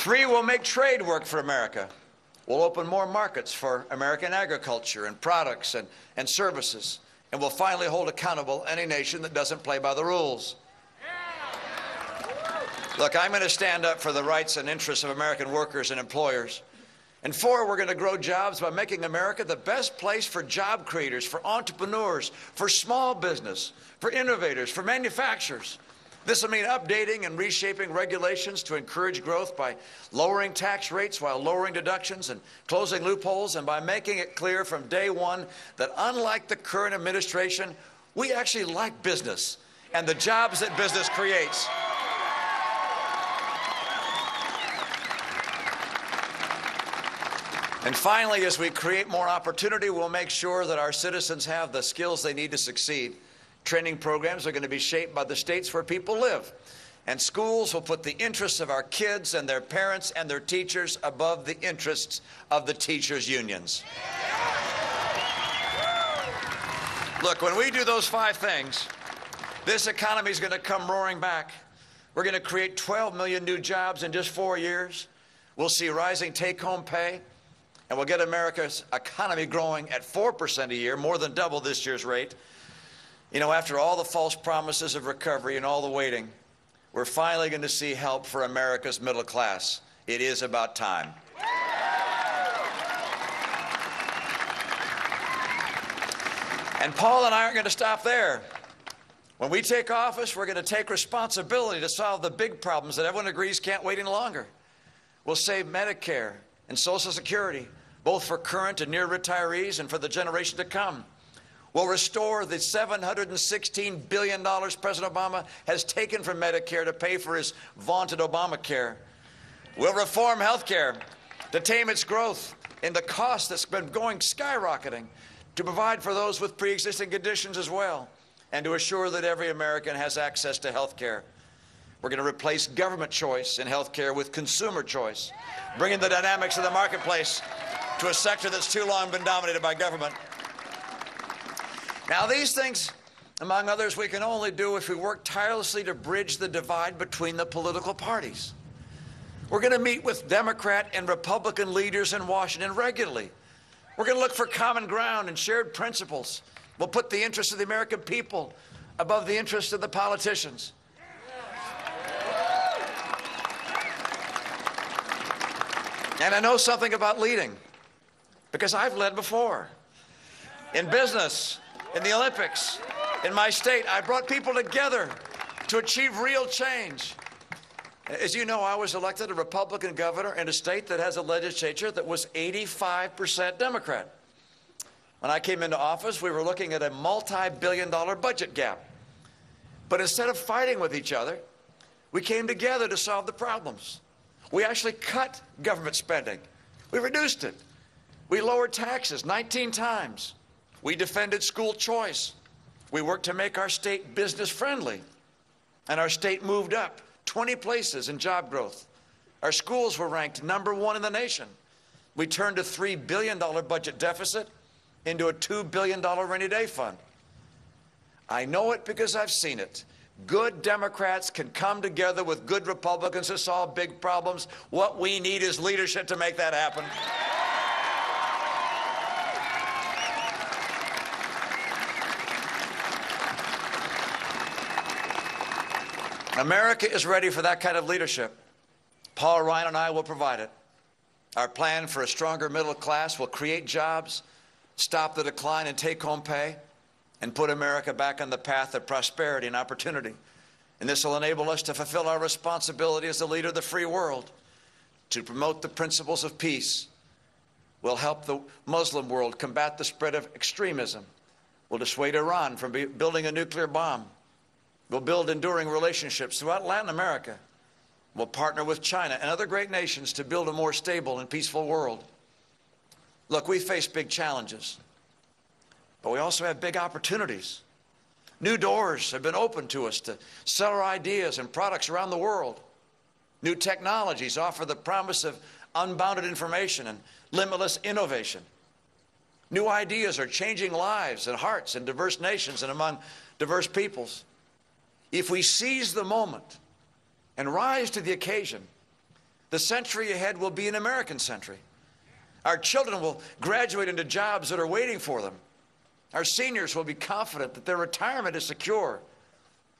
3, we'll make trade work for America. We'll open more markets for American agriculture and products and services. And we'll finally hold accountable any nation that doesn't play by the rules. Look, I'm going to stand up for the rights and interests of American workers and employers. And 4, we're going to grow jobs by making America the best place for job creators, for entrepreneurs, for small business, for innovators, for manufacturers. This will mean updating and reshaping regulations to encourage growth by lowering tax rates while lowering deductions and closing loopholes, and by making it clear from day one that unlike the current administration, we actually like business and the jobs that business creates. And finally, as we create more opportunity, we'll make sure that our citizens have the skills they need to succeed. Training programs are going to be shaped by the states where people live. And schools will put the interests of our kids and their parents and their teachers above the interests of the teachers' unions. Look, when we do those 5 things, this economy is going to come roaring back. We're going to create 12 million new jobs in just 4 years. We'll see rising take-home pay. And we'll get America's economy growing at 4% a year, more than double this year's rate. You know, after all the false promises of recovery and all the waiting, we're finally going to see help for America's middle class. It is about time. And Paul and I aren't going to stop there. When we take office, we're going to take responsibility to solve the big problems that everyone agrees can't wait any longer. We'll save Medicare and Social Security, both for current and near retirees and for the generation to come. We'll restore the $716 billion President Obama has taken from Medicare to pay for his vaunted Obamacare. We'll reform health care to tame its growth in the cost that's been going skyrocketing, to provide for those with pre-existing conditions as well, and to assure that every American has access to health care. We're going to replace government choice in health care with consumer choice, bringing the dynamics of the marketplace to a sector that's too long been dominated by government. Now, these things, among others, we can only do if we work tirelessly to bridge the divide between the political parties. We're going to meet with Democrat and Republican leaders in Washington regularly. We're going to look for common ground and shared principles. We'll put the interests of the American people above the interests of the politicians. And I know something about leading, because I've led before. In business, in the Olympics, in my state, I brought people together to achieve real change. As you know, I was elected a Republican governor in a state that has a legislature that was 85% Democrat. When I came into office, we were looking at a multi-billion-dollar budget gap. But instead of fighting with each other, we came together to solve the problems. We actually cut government spending. We reduced it. We lowered taxes 19 times. We defended school choice. We worked to make our state business-friendly. And our state moved up 20 places in job growth. Our schools were ranked #1 in the nation. We turned a $3 billion budget deficit into a $2 billion rainy day fund. I know it because I've seen it. Good Democrats can come together with good Republicans to solve big problems. What we need is leadership to make that happen. America is ready for that kind of leadership. Paul Ryan and I will provide it. Our plan for a stronger middle class will create jobs, stop the decline in take-home pay, and put America back on the path of prosperity and opportunity. And this will enable us to fulfill our responsibility as the leader of the free world, to promote the principles of peace. We'll help the Muslim world combat the spread of extremism. We'll dissuade Iran from building a nuclear bomb. We'll build enduring relationships throughout Latin America. We'll partner with China and other great nations to build a more stable and peaceful world. Look, we face big challenges, but we also have big opportunities. New doors have been opened to us to sell our ideas and products around the world. New technologies offer the promise of unbounded information and limitless innovation. New ideas are changing lives and hearts in diverse nations and among diverse peoples. If we seize the moment and rise to the occasion, The century ahead will be an American century. Our children will graduate into jobs that are waiting for them. Our seniors will be confident that their retirement is secure.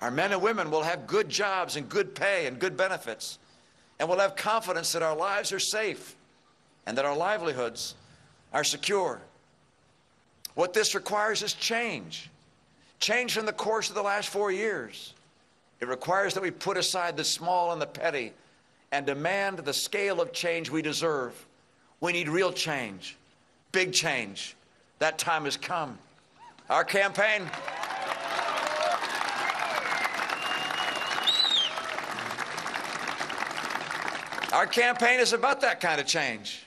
Our men and women will have good jobs and good pay and good benefits. And we'll have confidence that our lives are safe and that our livelihoods are secure. What this requires is change. Change from the course of the last 4 years. It requires that we put aside the small and the petty and demand the scale of change we deserve. We need real change, big change. That time has come. Our campaign is about that kind of change,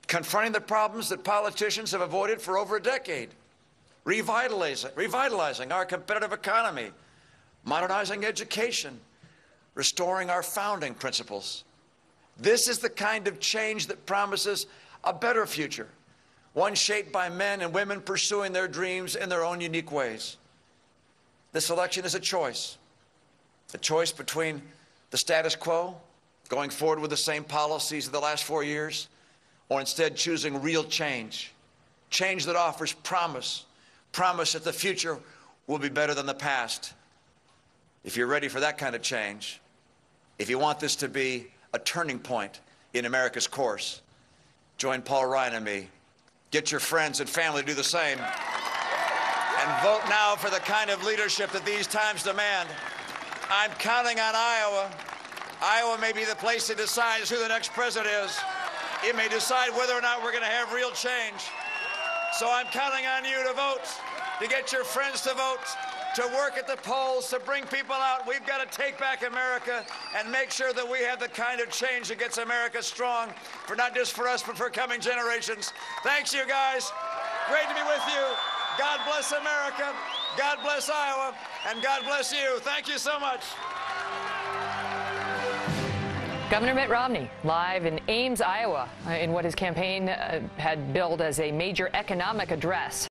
confronting the problems that politicians have avoided for over a decade, revitalizing our competitive economy, modernizing education, restoring our founding principles. This is the kind of change that promises a better future, one shaped by men and women pursuing their dreams in their own unique ways. This election is a choice between the status quo, going forward with the same policies of the last 4 years, or instead choosing real change, change that offers promise that the future will be better than the past. If you're ready for that kind of change, if you want this to be a turning point in America's course, join Paul Ryan and me. Get your friends and family to do the same. And vote now for the kind of leadership that these times demand. I'm counting on Iowa. Iowa may be the place that decides who the next president is. It may decide whether or not we're going to have real change. So I'm counting on you to vote, to get your friends to vote, to work at the polls, to bring people out. We've got to take back America and make sure that we have the kind of change that gets America strong, for not just for us, but for coming generations. Thanks, you guys. Great to be with you. God bless America. God bless Iowa. And God bless you. Thank you so much. Governor Mitt Romney live in Ames, Iowa, in what his campaign had billed as a major economic address.